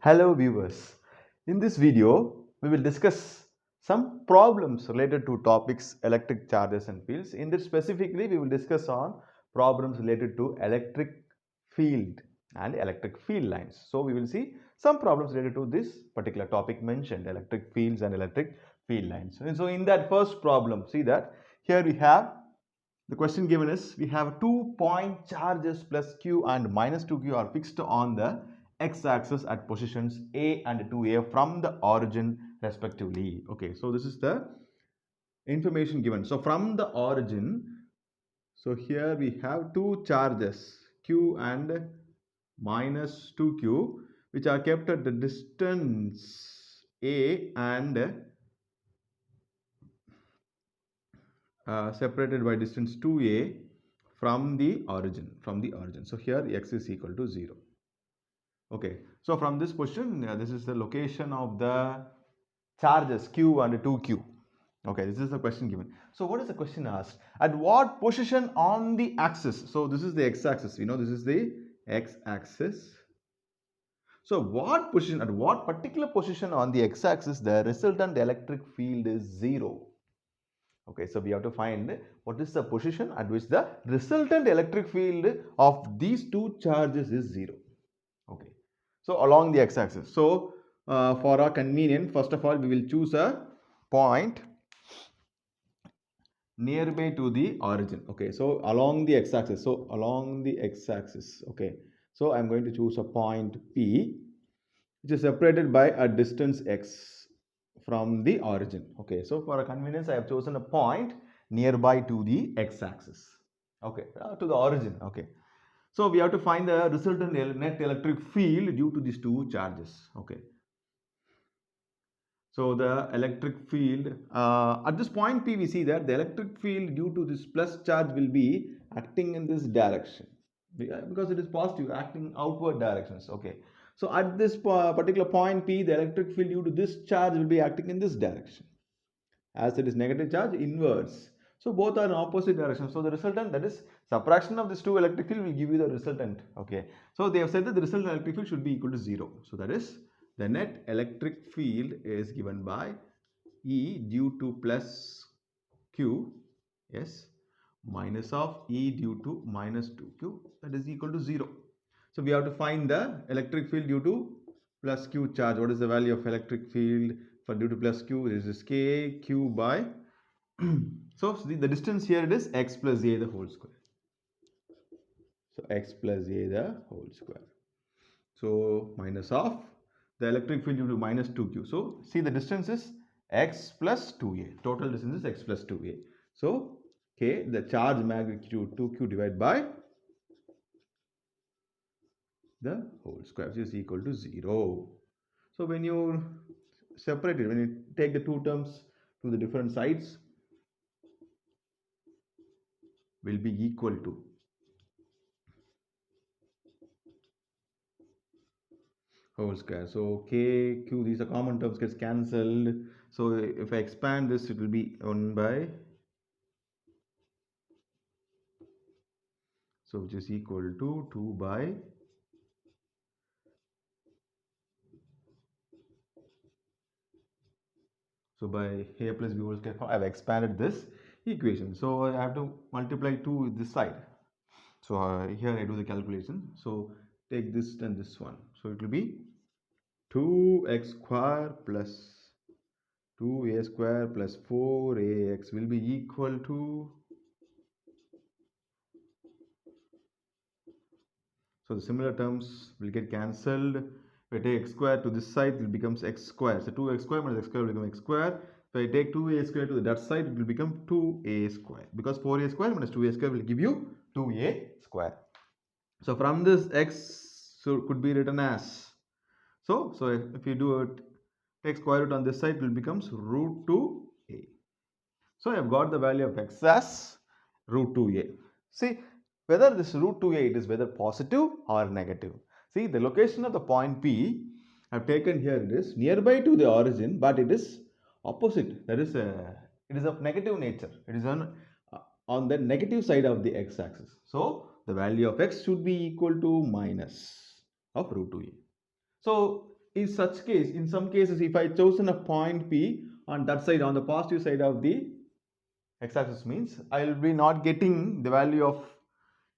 Hello viewers, in this video we will discuss some problems related to topics electric charges and fields. In this specifically we will discuss on problems related to electric field and electric field lines. So we will see some problems related to this particular topic mentioned, electric fields and electric field lines. And so in that first problem, see that here we have the question given is we have 2-point charges plus q and minus 2q are fixed on the x-axis at positions A and 2A from the origin respectively. Okay, so this is the information given. So from the origin, so here we have two charges q and minus 2q which are kept at the distance A and separated by distance 2A from the origin. So here x is equal to 0. Okay, so from this position, this is the location of the charges q and 2q. Okay, this is the question given. So what is the question asked? At what position on the axis? So this is the x-axis. You know, this is the x-axis. So what position, at what particular position on the x-axis the resultant electric field is 0? Okay, so we have to find what is the position at which the resultant electric field of these two charges is 0. Okay, so along the x-axis. So for our convenience, first of all we will choose a point nearby to the origin. Okay, so along the x-axis. So along the x-axis. Okay, so I'm going to choose a point P which is separated by a distance x from the origin. Okay, so for a convenience I have chosen a point nearby to the x-axis. Okay, to the origin. Okay, so we have to find the resultant net electric field due to these two charges. Okay, so the electric field at this point P, we see that the electric field due to this plus charge will be acting in this direction because it is positive, acting outward directions. Okay, so at this particular point P, the electric field due to this charge will be acting in this direction. As it is negative charge, inwards. So both are in opposite directions. So the resultant, that is subtraction of this two electric field, will give you the resultant. Okay, so they have said that the resultant electric field should be equal to 0. So that is the net electric field is given by E due to plus Q, yes, minus of E due to minus 2Q, that is equal to 0. So we have to find the electric field due to plus Q charge. What is the value of electric field for due to plus Q? This is K Q by so the distance here it is x plus a the whole square. So x plus a the whole square. So minus of the electric field due to minus 2q. So see the distance is x plus 2a. Total distance is x plus 2a. So k, the charge magnitude 2q divided by the whole square, which is equal to 0. So when you separate it, when you take the two terms to the different sides, will be equal to whole square. So k, q, these are common terms, gets cancelled. So if I expand this, it will be 1 by, so which is equal to 2 by, so by a plus b whole square, I have expanded this equation. So I have to multiply 2 with this side. So here I do the calculation. So take this and this one. So it will be 2x square plus 2a square plus 4ax will be equal to, so the similar terms will get cancelled. If I take x square to this side, it becomes x square. So 2x square minus x square will become x square. If I take 2a square to that side, it will become 2a square. Because 4a square minus 2a square will give you 2a square. So from this x so could be written as, so if you do it, take square root on this side, it will becomes root 2a. So I have got the value of x as root 2a. See, whether this root 2a it is whether positive or negative. See, the location of the point P I have taken here, it is nearby to the origin, but it is opposite. That is it is of negative nature. It is on the negative side of the x-axis. So the value of x should be equal to minus of root 2a. So in such case, in some cases, if I chosen a point P on that side, on the positive side of the x-axis, means I will be not getting the value of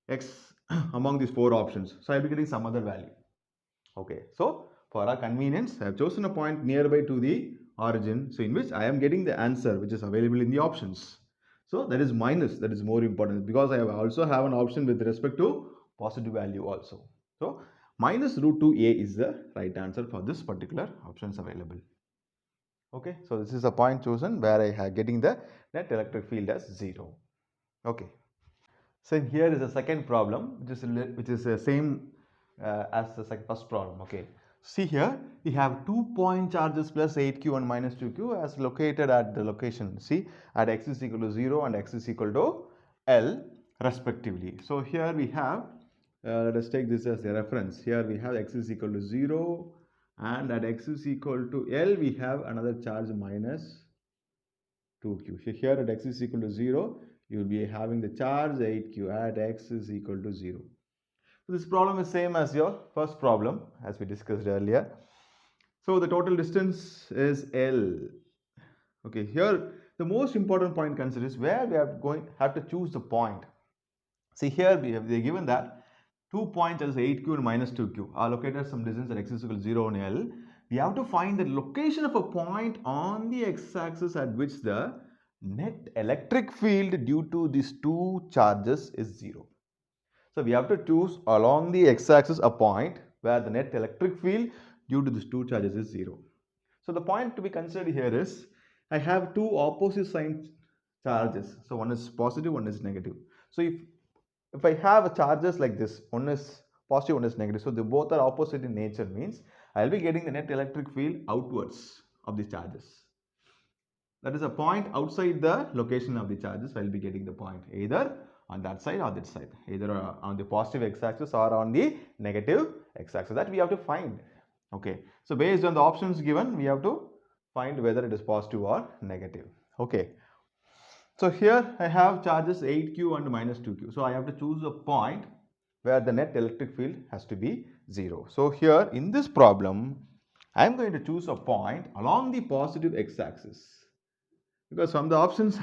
x among these four options. So I will be getting some other value. Okay, so for our convenience, I have chosen a point nearby to the origin, so in which I am getting the answer which is available in the options. So that is minus, that is more important, because I also have an option with respect to positive value also. So minus root 2a is the right answer for this particular options available. Okay, so this is a point chosen where I am getting the net electric field as 0. Okay. So here is the second problem, which is the same as the first problem. Okay. See here, we have 2 point charges plus 8q and minus 2q as located at the location. See, at x is equal to 0 and x is equal to L respectively. So here we have, let us take this as a reference. Here we have x is equal to 0 and at x is equal to L we have another charge minus 2q. So here at x is equal to 0, you will be having the charge 8q at x is equal to 0. So this problem is same as your first problem as we discussed earlier. So the total distance is L. Okay, here the most important point consider is where we are have to choose the point. See here they given that 2 points as 8q and minus 2q are located at some distance at x is equal to 0 on L. We have to find the location of a point on the x-axis at which the net electric field due to these two charges is 0. So we have to choose along the x-axis a point where the net electric field due to these two charges is 0. So the point to be considered here is I have two opposite sign charges. So one is positive, one is negative. So if I have charges like this, one is positive, one is negative, so they both are opposite in nature, means I will be getting the net electric field outwards of the charges. That is a point outside the location of the charges. I will be getting the point either on that side or that side, either on the positive x-axis or on the negative x-axis. That we have to find. Okay, so based on the options given, we have to find whether it is positive or negative. Okay, so here I have charges 8q and minus 2q. So I have to choose a point where the net electric field has to be 0. So here in this problem, I am going to choose a point along the positive x-axis, because from the options,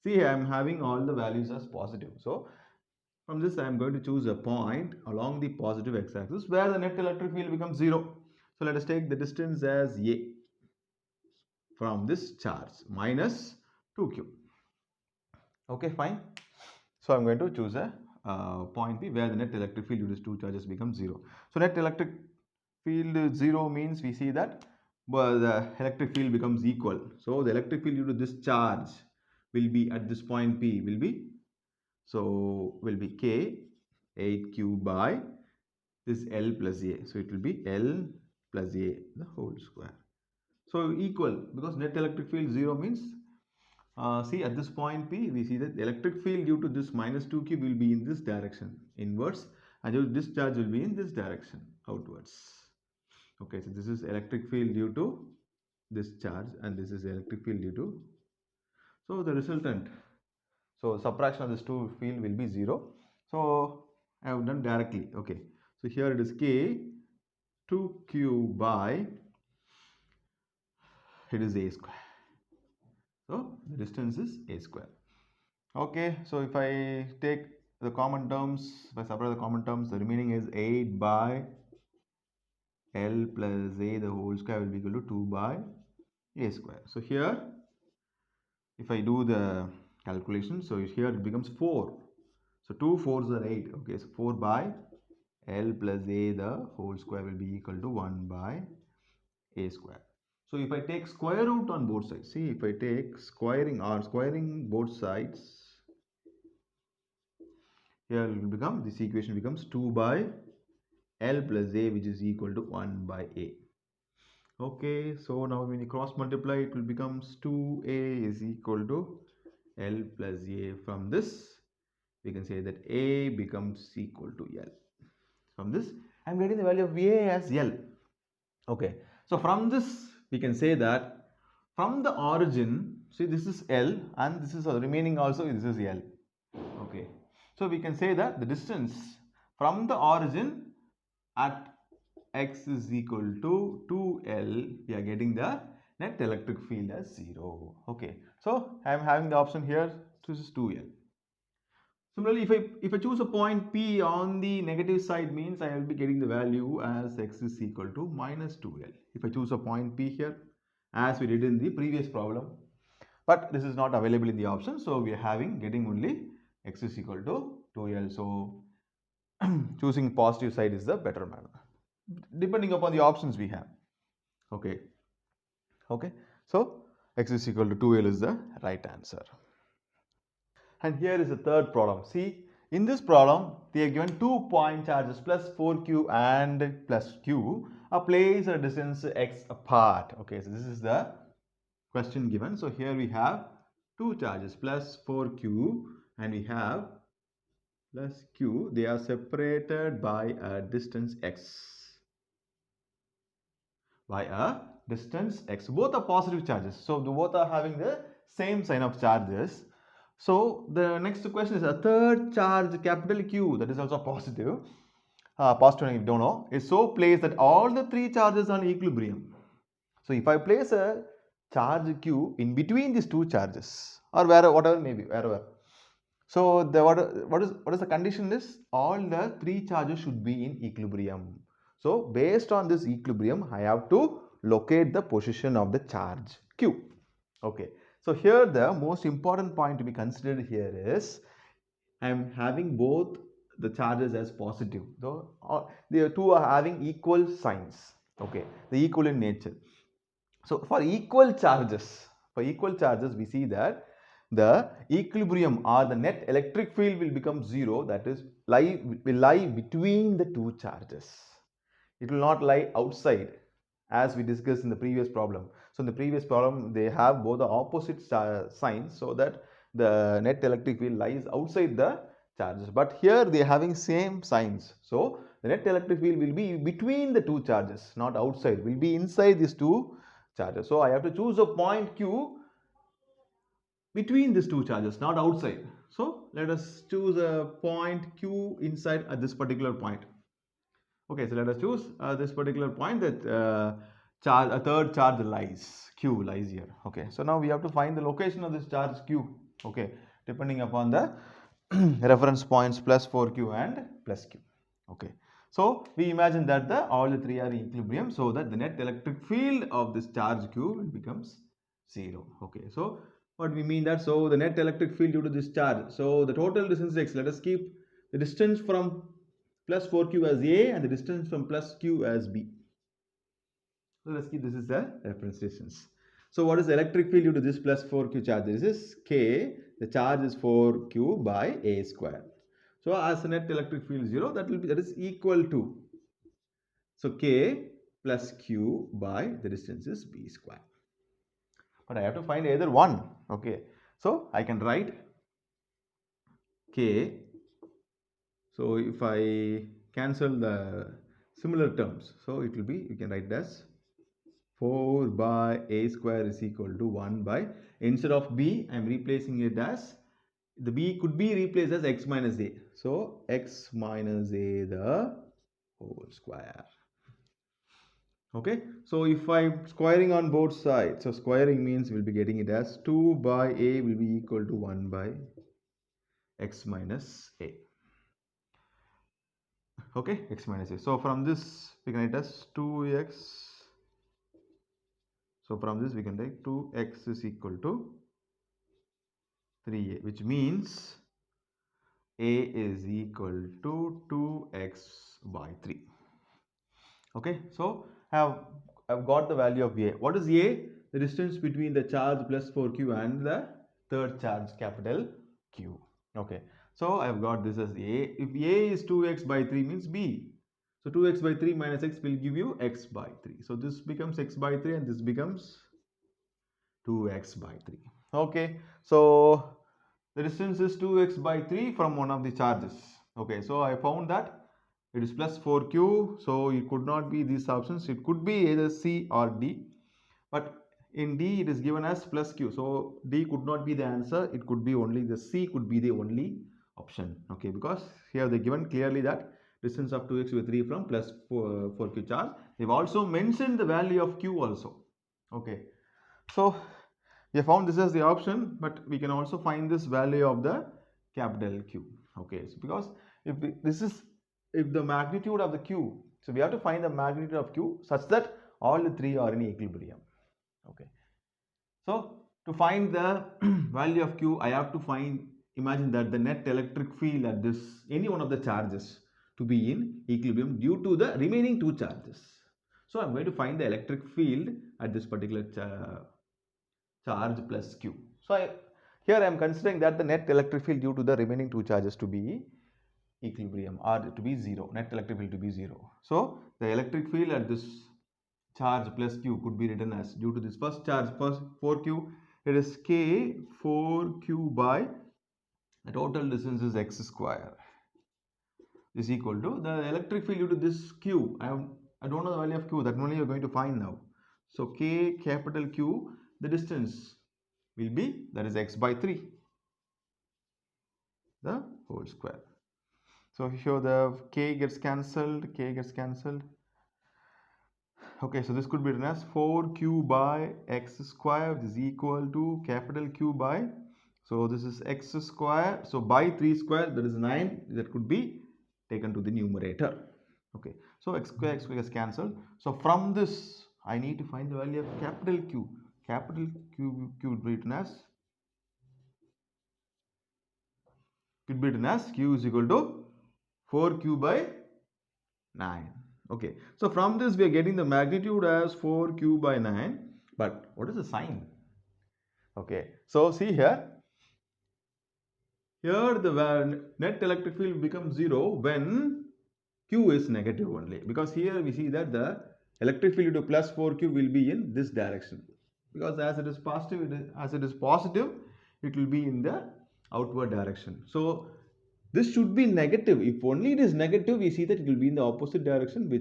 see, I am having all the values as positive. So from this, I am going to choose a point along the positive x-axis where the net electric field becomes 0. So let us take the distance as a from this charge minus 2q. Okay, fine. So I'm going to choose a point B where the net electric field due to two charges becomes 0. So net electric field 0 means we see that the electric field becomes equal. So the electric field due to this charge will be at this point P will be, so will be K 8q by this L plus A. So it will be L plus A the whole square. So equal, because net electric field 0 means see at this point P, we see that the electric field due to this minus 2q will be in this direction, inwards, and this charge will be in this direction, outwards. Okay, so this is electric field due to this charge and this is electric field due to, so the resultant, so subtraction of this two field will be 0. So I have done directly. Okay, so here it is K 2q by, it is A square. So the distance is A square. Okay, so if I take the common terms, if I separate the common terms, the remaining is 8 by L plus A the whole square will be equal to 2 by A square. So here, if I do the calculation, so here it becomes 4. So 2 4s are 8. Okay, so 4 by L plus A the whole square will be equal to 1 by A square. So if I take square root on both sides, see, if I take squaring both sides, here it will become, this equation becomes 2 by L plus A, which is equal to 1 by A. Okay, so now when you cross multiply, it will becomes 2A is equal to L plus A. From this, we can say that A becomes equal to L. From this, I am getting the value of A as L. Okay, so from this, we can say that from the origin, see, this is L and this is remaining also, this is L. Okay, so we can say that the distance from the origin at x is equal to 2L, we are getting the net electric field as 0. Okay, so I am having the option here, this is 2L. Similarly, if I choose a point P on the negative side, means I will be getting the value as x is equal to minus 2L. If I choose a point P here, as we did in the previous problem, but this is not available in the option, so we are getting only x is equal to 2L. So choosing positive side is the better manner, depending upon the options we have. Okay. So x is equal to 2L is the right answer. And here is the third problem. See, in this problem, they are given 2 point charges plus 4q and plus q are placed at a distance x apart. Okay, so this is the question given. So here we have 2 charges plus 4q and we have plus q. They are separated by a distance x. By a distance x. Both are positive charges. So both are having the same sign of charges. So the next question is a third charge, capital Q, that is also positive. Positive, if you don't know, is so placed that all the three charges are in equilibrium. So if I place a charge Q in between these two charges, or whatever, maybe wherever. So the what is the condition is all the three charges should be in equilibrium. So based on this equilibrium, I have to locate the position of the charge Q. Okay. So here the most important point to be considered here is I am having both the charges as positive. Though the two are having equal signs. Okay. The equal in nature. So for equal charges, we see that the equilibrium or the net electric field will become 0, that is will lie between the two charges. It will not lie outside as we discussed in the previous problem. So in the previous problem they have both the opposite signs, so that the net electric field lies outside the charges, but here they are having same signs. So the net electric field will be between the two charges, not outside, will be inside these two charges. So I have to choose a point Q between these two charges, not outside. So let us choose a point Q inside at this particular point. Okay, so let us choose this particular point that a third charge lies, Q lies here. Okay, so now we have to find the location of this charge Q. Okay, depending upon the reference points plus 4Q and plus Q. Okay, so we imagine that all the three are in equilibrium, so that the net electric field of this charge Q becomes 0. Okay, so what we mean that, so the net electric field due to this charge, so the total distance x, let us keep the distance from plus 4q as A and the distance from plus q as B. So let's keep this is the reference distance. So what is the electric field due to this plus 4q charge? This is K, the charge is 4q by A square. So as the net electric field is 0, that is equal to, so K plus q by the distance is B square. But I have to find either one. Okay, so I can write K. So if I cancel the similar terms, so it will be, you can write as 4 by A square is equal to 1 by, instead of B, I am replacing it as, the B could be replaced as x minus A. So x minus A the whole square. Okay, so if I'm squaring on both sides, so squaring means we'll be getting it as 2 by A will be equal to 1 by x minus A. Okay, x minus A. So from this we can write as 2x. So from this we can write 2x is equal to 3a, which means a is equal to 2x by 3. Okay, so I've got the value of a. What is a? The distance between the charge plus 4q and the third charge capital Q. Okay, so I've got this as a. If a is 2x by 3 means b. So 2x by 3 minus x will give you x by 3. So this becomes x by 3 and this becomes 2x by 3. Okay, so the distance is 2x by 3 from one of the charges. Okay, so I found that it is plus 4q, so it could not be these options, it could be either C or D, but in D it is given as plus q, so D could not be the answer, it could be only the C could be the only option. Okay, because here they given clearly that distance of 2x with 3 from plus 4q charge. They've also mentioned the value of q also. Okay, so we have found this as the option, but we can also find this value of the capital Q. Okay, so because if the magnitude of the Q, so we have to find the magnitude of Q such that all the three are in equilibrium. Okay, so to find the value of Q, I have to imagine that the net electric field at this any one of the charges to be in equilibrium due to the remaining two charges. So I'm going to find the electric field at this particular charge plus Q. So here I am considering that the net electric field due to the remaining two charges to be equilibrium or to be 0, net electric field to be 0. So the electric field at this charge plus Q could be written as, due to this first charge, first 4Q, it is K 4Q by the total distance is x square is equal to the electric field due to this Q. I don't know the value of Q, that only you are going to find now. So K capital Q, the distance will be, that is x by 3, the whole square. So here the K gets cancelled, K gets cancelled. Okay, so this could be written as 4Q by x square, which is equal to capital Q by, so this is x square, so by 3 square, that is 9, that could be taken to the numerator. Okay, so x square gets cancelled. So from this, I need to find the value of capital Q. Capital Q would be written as, Q is equal to 4Q by 9. Okay, so from this we are getting the magnitude as 4Q by 9, but what is the sign? Okay, so see here the net electric field becomes 0 when Q is negative only, because here we see that the electric field to plus 4Q will be in this direction, because as it is positive, it will be in the outward direction. So this should be negative. If only it is negative, we see that it will be in the opposite direction,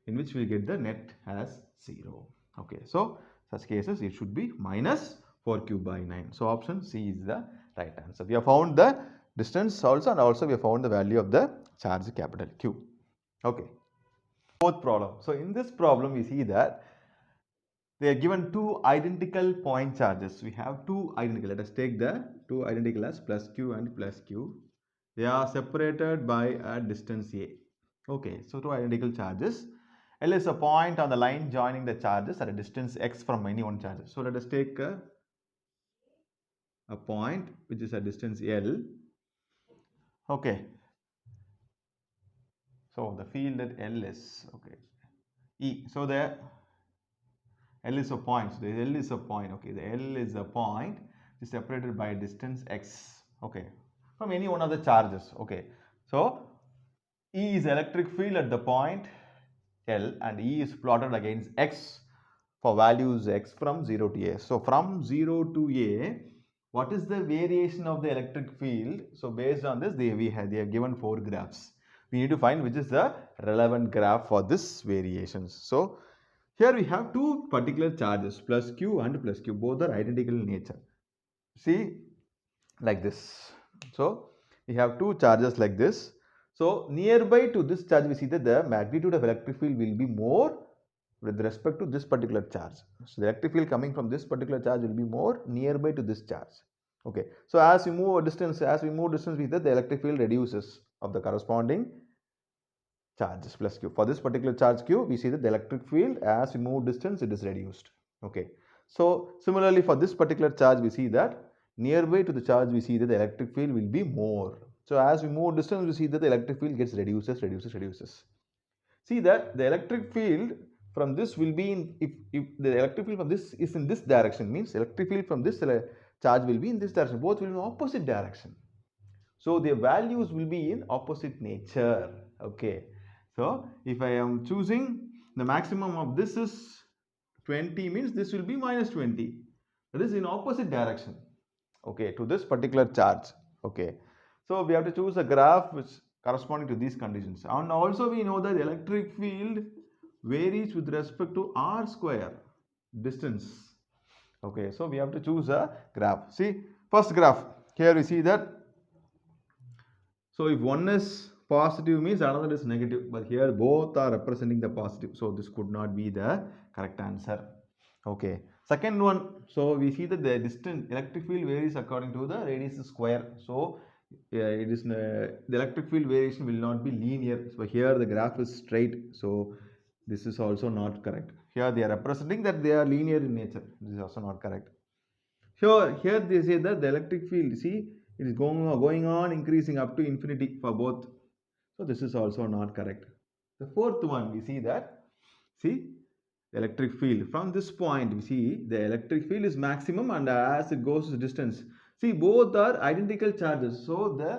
in which we get the net as 0. Okay, so such cases it should be minus 4Q by 9. So option C is the right answer. We have found the distance also, and also we have found the value of the charge capital Q. Okay, fourth problem. So in this problem we see that they are given two identical point charges. We have two identical. Let us take the two identical as plus Q and plus Q. They are separated by a distance A. Okay, so two identical charges. L is a point on the line joining the charges at a distance x from any one charge. So let us take a point which is a distance L. Okay, so the field at L is, okay, E. So the L is a point. So the L is a point. Okay, the L is a point is separated by a distance x. Okay, from any one of the charges. Okay, so E is electric field at the point L, and E is plotted against x for values x from 0 to A. So from 0 to A, what is the variation of the electric field? So based on this, they have given 4 graphs. We need to find which is the relevant graph for this variations. So here we have two particular charges, plus Q and plus Q. Both are identical in nature. See, like this. So we have two charges like this. So nearby to this charge, we see that the magnitude of electric field will be more with respect to this particular charge. So the electric field coming from this particular charge will be more nearby to this charge. Okay. So as we move distance, we see that the electric field reduces of the corresponding charges plus Q. For this particular charge Q, we see that the electric field, as we move distance, it is reduced. Okay. So similarly for this particular charge, we see that nearby to the charge, we see that the electric field will be more. So as we move distance, we see that the electric field gets reduces. See that the electric field from this will be in, if the electric field from this is in this direction, means electric field from this charge will be in this direction. Both will be in opposite direction. So their values will be in opposite nature. Okay. So if I am choosing the maximum of this is 20, means this will be minus 20. That is in opposite direction. Okay, to this particular charge. Okay. So we have to choose a graph which corresponding to these conditions. And also we know that the electric field varies with respect to r square distance. Okay, so we have to choose a graph. See, first graph. Here we see that. So if one is positive means another is negative, but here both are representing the positive, so this could not be the correct answer. Okay, second one, so we see that the distance electric field varies according to the radius square. So it is the electric field variation will not be linear, so here the graph is straight, so this is also not correct. Here they are representing that they are linear in nature, this is also not correct. Here they say that the electric field, see, it is going on increasing up to infinity for both. So this is also not correct. The fourth one, we see that, see, the electric field. From this point, we see the electric field is maximum, and as it goes to distance. See, both are identical charges. So the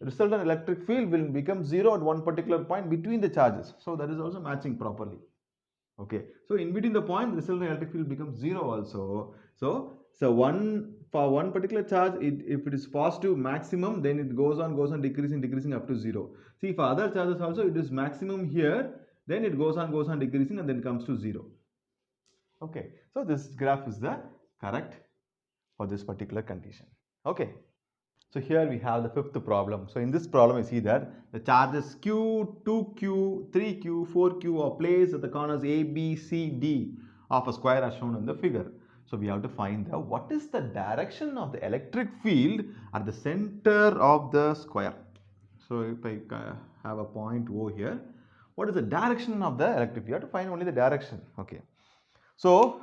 resultant electric field will become zero at one particular point between the charges. So that is also matching properly. Okay, so in between the point, the resultant electric field becomes zero also. So for one particular charge, if it is positive maximum, then it goes on decreasing up to zero. See, for other charges also, it is maximum here, then it goes on decreasing, and then comes to zero. Okay, so this graph is the correct for this particular condition. Okay. So here we have the fifth problem. So in this problem, you see that the charges Q, 2Q, 3Q, 4Q are placed at the corners A, B, C, D of a square as shown in the figure. So we have to find out what is the direction of the electric field at the center of the square. So if I have a point O here, what is the direction of the electric field? You have to find only the direction. Okay. So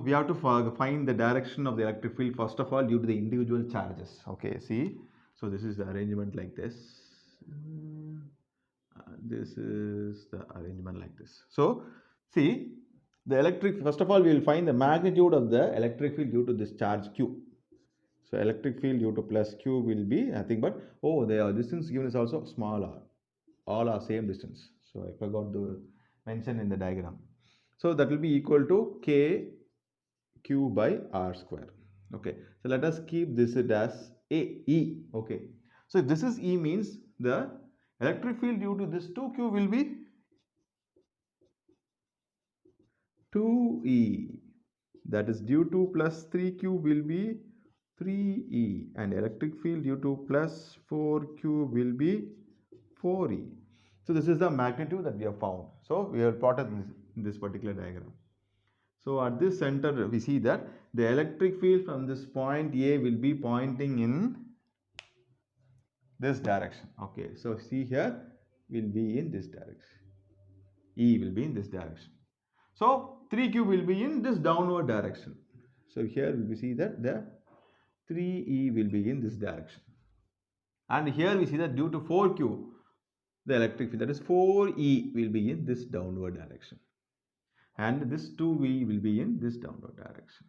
we have to find the direction of the electric field first of all due to the individual charges. Okay, see, so this is the arrangement like this. This is the arrangement like this. So see, the electric, first of all we will find the magnitude of the electric field due to this charge Q. So electric field due to plus Q will be nothing but, oh, the distance given is also small r. All are same distance. So I forgot to mention in the diagram. So that will be equal to K Q by R square. Okay, so let us keep this as E. Okay, so if this is E means the electric field due to this 2Q will be 2E. That is due to plus 3Q will be 3E, and electric field due to plus 4Q will be 4E. So this is the magnitude that we have found. So we have plotted this particular diagram. So at this center, we see that the electric field from this point A will be pointing in this direction. Okay, so see here will be in this direction. E will be in this direction. So 3Q will be in this downward direction. So here we see that the 3E will be in this direction. And here we see that due to 4Q, the electric field, that is 4E, will be in this downward direction. And this 2V will be in this downward direction.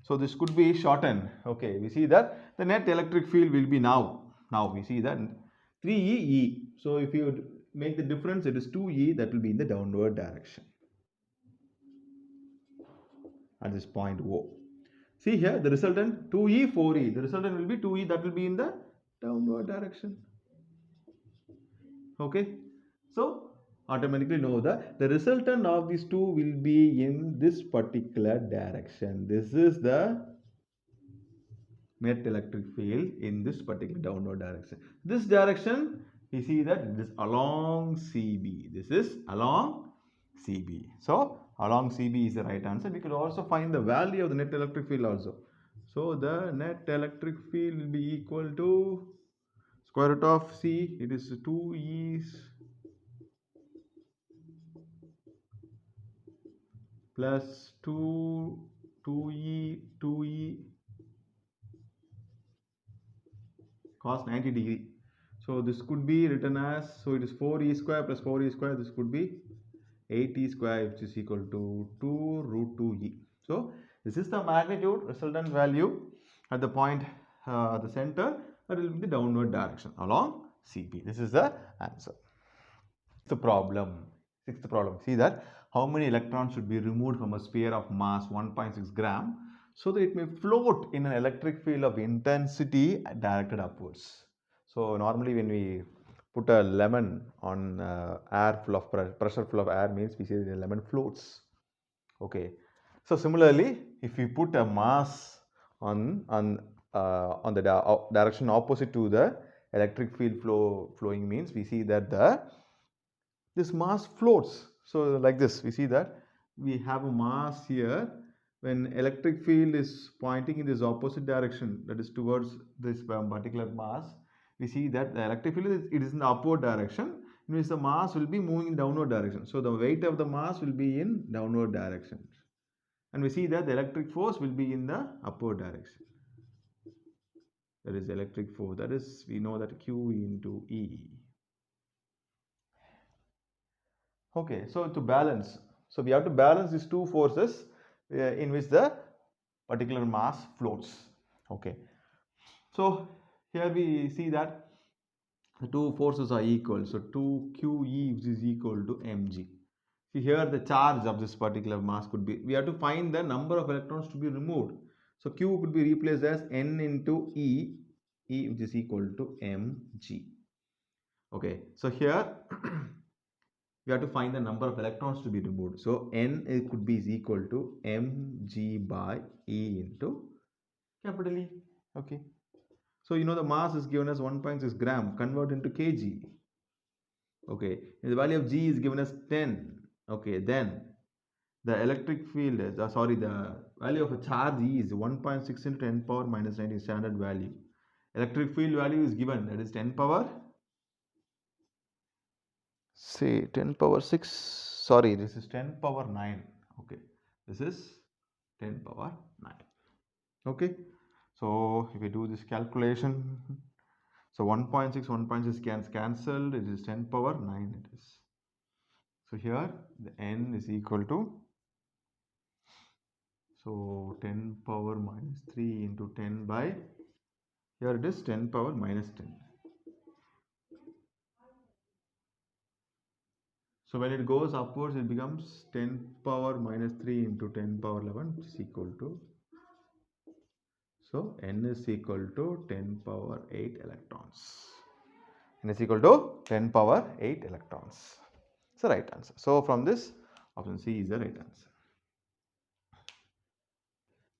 So this could be shortened. Okay, we see that the net electric field will be now we see that 3E. So if you make the difference, it is 2E, that will be in the downward direction at this point O. See here the resultant 2E, 4E. The resultant will be 2E, that will be in the downward direction. Okay, so automatically know that the resultant of these two will be in this particular direction. This is the net electric field in this particular downward direction. This direction, you see that it is along CB. This is along CB. So along CB is the right answer. We could also find the value of the net electric field also. So the net electric field will be equal to square root of C. It is 2E plus 2E cos 90 degree. So this could be written as, so it is 4E square plus 4E square, this could be 8E square, which is equal to 2 root 2E. So this is the magnitude resultant value at the point the center, that will be the downward direction along CP. This is the answer. Sixth problem. See that how many electrons should be removed from a sphere of mass 1.6 gram so that it may float in an electric field of intensity directed upwards. So normally when we put a lemon on air full of pressure full of air, means we say the lemon floats. Okay. So similarly, if we put a mass on on the direction opposite to the electric field flowing means we see that this mass floats. So like this, we see that we have a mass here. When electric field is pointing in this opposite direction, that is towards this particular mass, we see that the electric field is in the upward direction, in which the mass will be moving in downward direction. So the weight of the mass will be in downward direction, and we see that the electric force will be in the upward direction. That is electric force. That is, we know that Q into E. Okay, so to balance, so we have to balance these two forces in which the particular mass floats. Okay, so here we see that the two forces are equal. So 2QE is equal to mg. See here the charge of this particular mass could be, we have to find the number of electrons to be removed. So Q could be replaced as N into E, E which is equal to mg. Okay, so here we have to find the number of electrons to be removed. So N it could be is equal to mg by E into capital E. Okay, so you know the mass is given as 1.6 gram, convert into kg. Okay, the value of G is given as 10. Okay, then the electric field is, the value of a charge E is 1.6 into 10 power minus 19 standard value. Electric field value is given, that is 10 power, say 10 power 6, sorry, this is 10 power 9. Okay, this is 10 power 9. Okay, so if we do this calculation, so 1.6 gets cancelled, it is 10 power 9 it is. So here the N is equal to, so 10 power minus 3 into 10 by, here it is 10 power minus 10. So when it goes upwards, it becomes 10 power minus 3 into 10 power 11, which is equal to, so N is equal to 10 power 8 electrons. N is equal to 10 power 8 electrons. It's the right answer. So from this, option C is the right answer.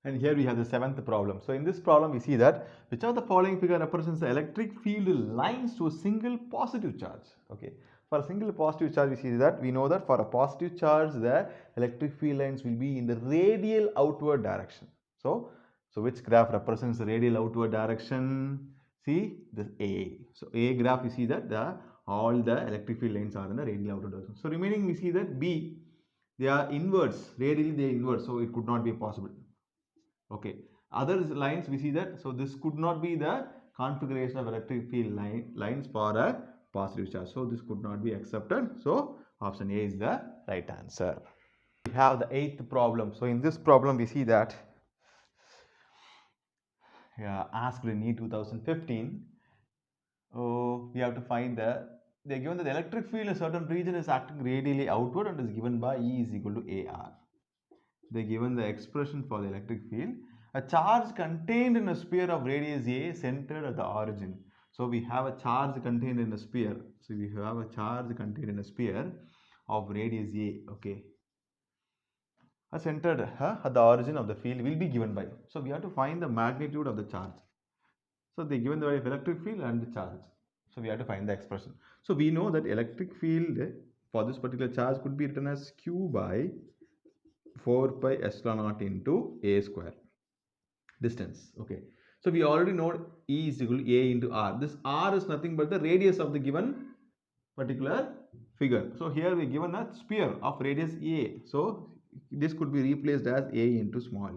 And here we have the seventh problem. So in this problem, we see that which of the following figure represents the electric field lines to a single positive charge. Okay, for a single positive charge, we see that we know that for a positive charge, the electric field lines will be in the radial outward direction. So which graph represents the radial outward direction? See this A. So A graph, we see that all the electric field lines are in the radial outward direction. So remaining, we see that B, they are inverse, radially they are inverse, so it could not be possible. Okay, other lines we see that, so this could not be the configuration of electric field lines for a positive charge, so this could not be accepted. So option A is the right answer. We have the eighth problem. So in this problem we see that asked in NEET 2015, we have to find they are given that the electric field in a certain region is acting radially outward and is given by E is equal to AR. They given the expression for the electric field. A charge contained in a sphere of radius A centered at the origin. So we have a charge contained in a sphere. So we have a charge contained in a sphere of radius A. Okay. A centered at the origin of the field will be given by. So we have to find the magnitude of the charge. So they given the value of electric field and the charge. So we have to find the expression. So we know that electric field for this particular charge could be written as Q by 4 pi epsilon naught into A square distance. Okay, so we already know E is equal to A into R. This R is nothing but the radius of the given particular figure. So here we given a sphere of radius A. So this could be replaced as A into small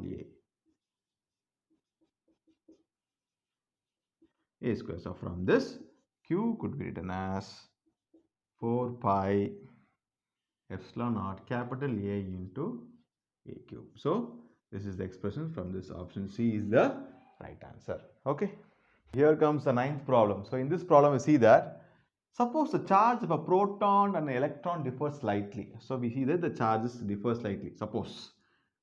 a square. So from this, Q could be written as 4 pi epsilon naught capital A into A cube. So this is the expression from this. Option C is the right answer. Okay. Here comes the ninth problem. So in this problem we see that suppose the charge of a proton and an electron differ slightly. So we see that the charges differ slightly. Suppose.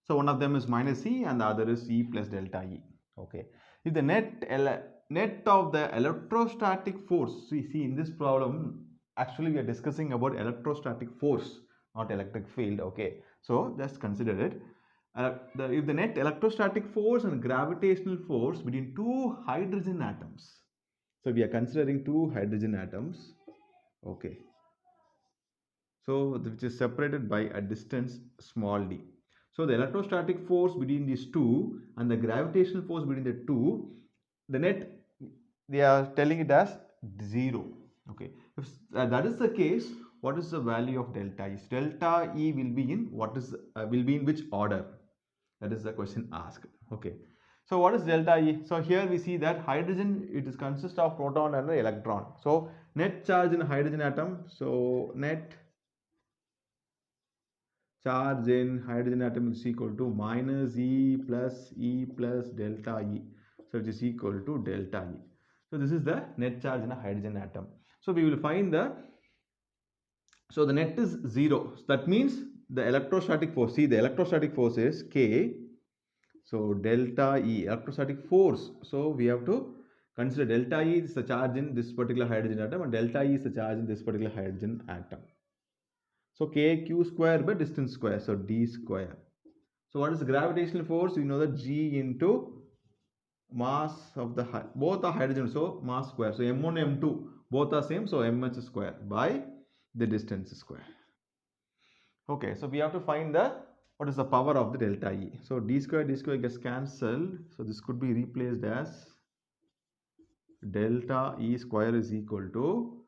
So one of them is minus E and the other is E plus delta E. Okay. If the net of the electrostatic force, so you see in this problem actually we are discussing about electrostatic force, not electric field. Okay. So just consider it. if the net electrostatic force and gravitational force between two hydrogen atoms. So we are considering two hydrogen atoms. Okay. So which is separated by a distance small d. So the electrostatic force between these two and the gravitational force between the two, the net, they are telling it as 0. Okay. If that is the case, what is the value of delta E? Delta E will be in which order? That is the question asked. Okay. So what is delta E? So here we see that hydrogen, it is consists of proton and electron. So net charge in a hydrogen atom. So net charge in hydrogen atom is equal to minus E plus delta E. So it is equal to delta E. So this is the net charge in a hydrogen atom. So we will find so the net is 0. That means the electrostatic force, see the electrostatic force is K. So delta E, electrostatic force. So we have to consider delta E is the charge in this particular hydrogen atom and delta E is the charge in this particular hydrogen atom. So kq square by distance square, so d square. So what is the gravitational force? We know that g into mass of the both are hydrogen, so mass square. So m1 m2 both are same, so mh square by the distance square. Okay, so we have to find what is the power of the delta E. So d square gets cancelled, so this could be replaced as delta E square is equal to,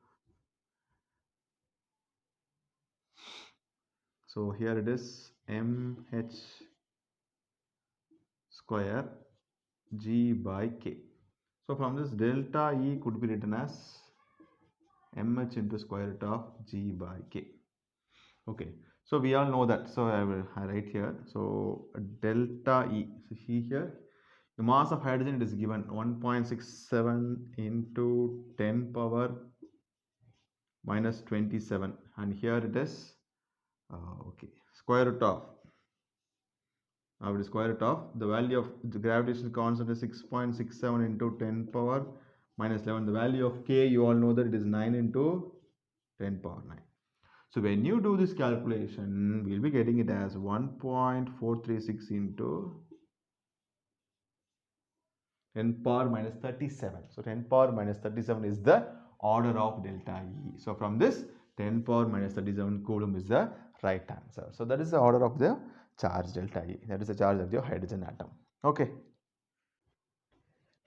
so here it is mh square g by k. So from this delta E could be written as mh into square root of g by k. Okay, so we all know that. So I will write here. So delta E. So here the mass of hydrogen is given 1.67 into 10 power minus 27, and here it is okay, square root of, now it is square root of the value of the gravitational constant is 6.67 into 10 power minus 11. The value of k, you all know that it is 9 into 10 power 9. So when you do this calculation, we'll be getting it as 1.436 into 10 power minus 37. So 10 power minus 37 is the order of delta E. So from this, 10 power minus 37 coulomb is the right answer. So that is the order of the charge delta E. That is the charge of the hydrogen atom. Okay.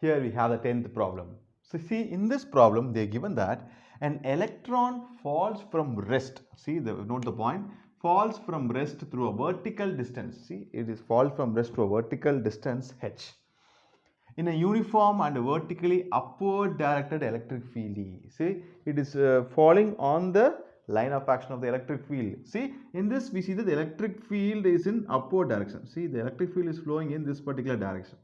Here we have the 10th problem. So see, in this problem, they are given that an electron falls from rest. See, note the point. Falls from rest through a vertical distance. See, it is fall from rest to a vertical distance h in a uniform and vertically upward directed electric field E. See, it is falling on the line of action of the electric field. See, in this we see that the electric field is in upward direction. See, the electric field is flowing in this particular direction.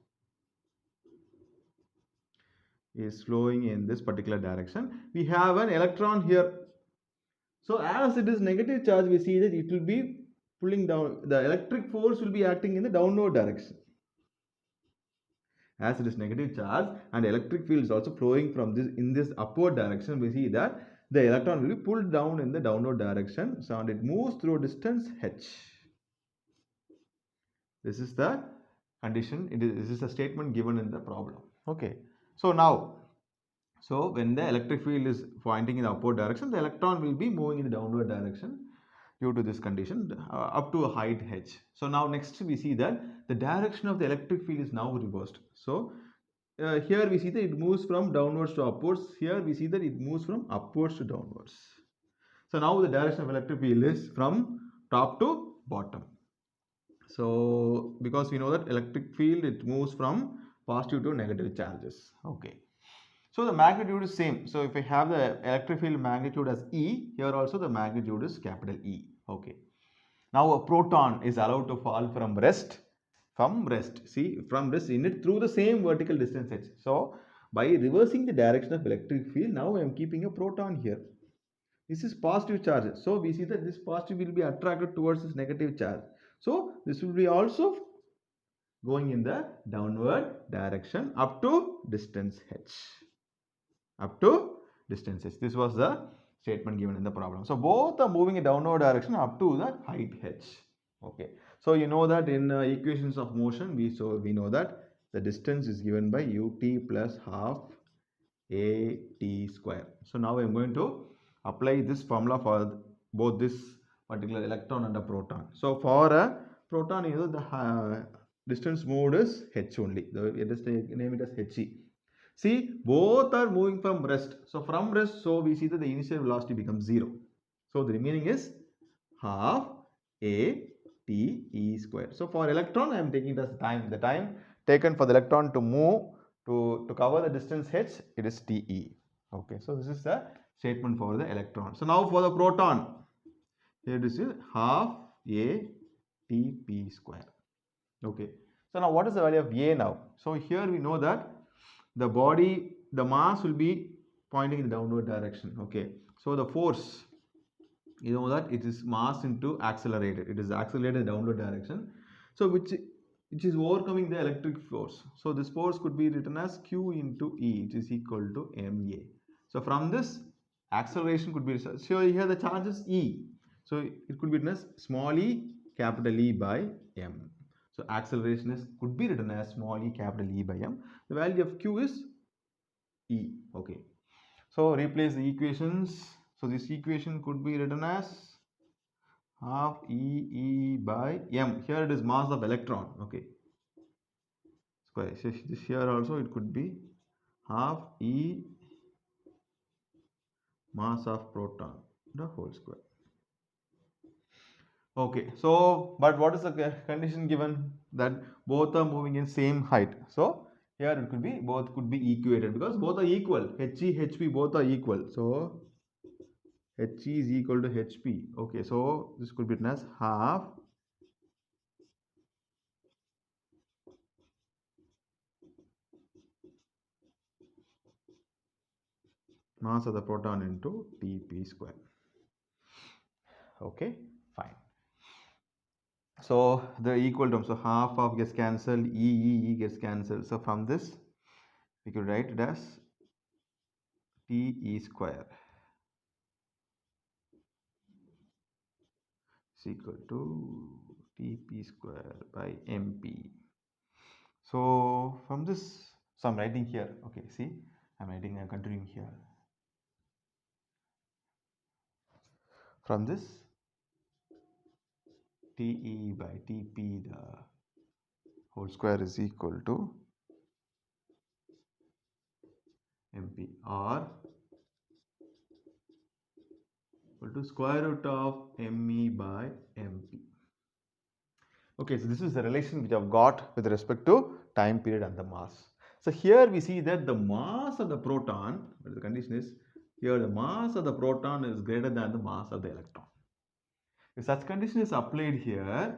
Is flowing in this particular direction. We have an electron here. So as it is negative charge, we see that it will be pulling down. The electric force will be acting in the downward direction. As it is negative charge and electric field is also flowing from this in this upward direction, we see that the electron will be pulled down in the downward direction. So and it moves through a distance h. This is the condition. This is a statement given in the problem. Okay. So now, so when the electric field is pointing in the upward direction, the electron will be moving in the downward direction due to this condition up to a height h. So now next we see that the direction of the electric field is now reversed. So here we see that it moves from downwards to upwards. Here we see that it moves from upwards to downwards. So now the direction of electric field is from top to bottom. So because we know that electric field, it moves from positive to negative charges. Okay. So the magnitude is same. So if we have the electric field magnitude as E, here also the magnitude is capital E. Okay. Now a proton is allowed to fall from rest. See, from rest in it through the same vertical distance h. So by reversing the direction of electric field, now I am keeping a proton here. This is positive charge. So we see that this positive will be attracted towards this negative charge. So this will be also going in the downward direction up to distance h. Up to distance h. This was the statement given in the problem. So both are moving in downward direction up to the height h. Okay, so you know that in equations of motion, we know that the distance is given by ut plus half a t square. So now I'm going to apply this formula for both this particular electron and a proton. So for a proton, you know, the distance moved is h only. Let us name it as he. See, both are moving from rest. So from rest, so we see that the initial velocity becomes 0. So the remaining is half a t e square. So for electron, I am taking it as time. The time taken for the electron to move to cover the distance h, it is te. Okay, so this is the statement for the electron. So now for the proton, here it is half a t p square. Okay, so now what is the value of a now? So here we know that the body, the mass will be pointing in the downward direction. Okay, so the force, you know that it is mass into accelerated, it is accelerated in downward direction, so which is overcoming the electric force. So this force could be written as q into e, which is equal to ma. So from this, acceleration could be, so here the charge is e, so it could be written as small e capital E by m. So acceleration is could be written as small e capital E by m. The value of q is e. Okay, so replace the equations. So this equation could be written as half e by m. Here it is mass of electron. Okay, square. So this here also it could be half e mass of proton the whole square. Okay, so but what is the condition given? That both are moving in same height. So here it could be both could be equated because both are equal. He hp both are equal. So he is equal to hp. Okay, so this could be written as half mass of the proton into Tp square. Okay, fine. So the equal term, so half of gets cancelled, e gets cancelled. So from this, we could write it as Te square is equal to Tp square by Mp. So from this, so I'm writing here. Okay, see, I'm continuing here. From this, Te by Tp the whole square is equal to Mp, or equal to square root of me by mp. Okay, so this is the relation which I've got with respect to time period and the mass. So here we see that the mass of the proton, but the condition is here the mass of the proton is greater than the mass of the electron. If such condition is applied here,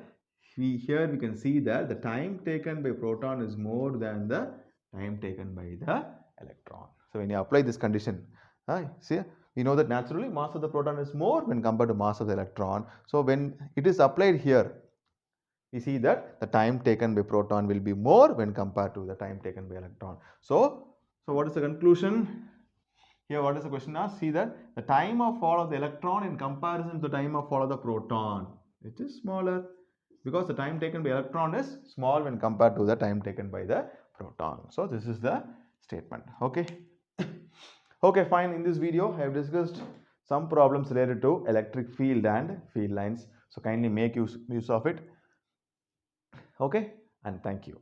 we can see that the time taken by proton is more than the time taken by the electron. So when you apply this condition, see, we know that naturally mass of the proton is more when compared to mass of the electron. So when it is applied here, we see that the time taken by proton will be more when compared to the time taken by electron. So what is the conclusion? Here what is the question asked? See that the time of fall of the electron in comparison to the time of fall of the proton, it is smaller because the time taken by electron is small when compared to the time taken by the proton. So this is the statement. Okay. Okay, fine. In this video I have discussed some problems related to electric field and field lines. So kindly make use of it. Okay, and thank you.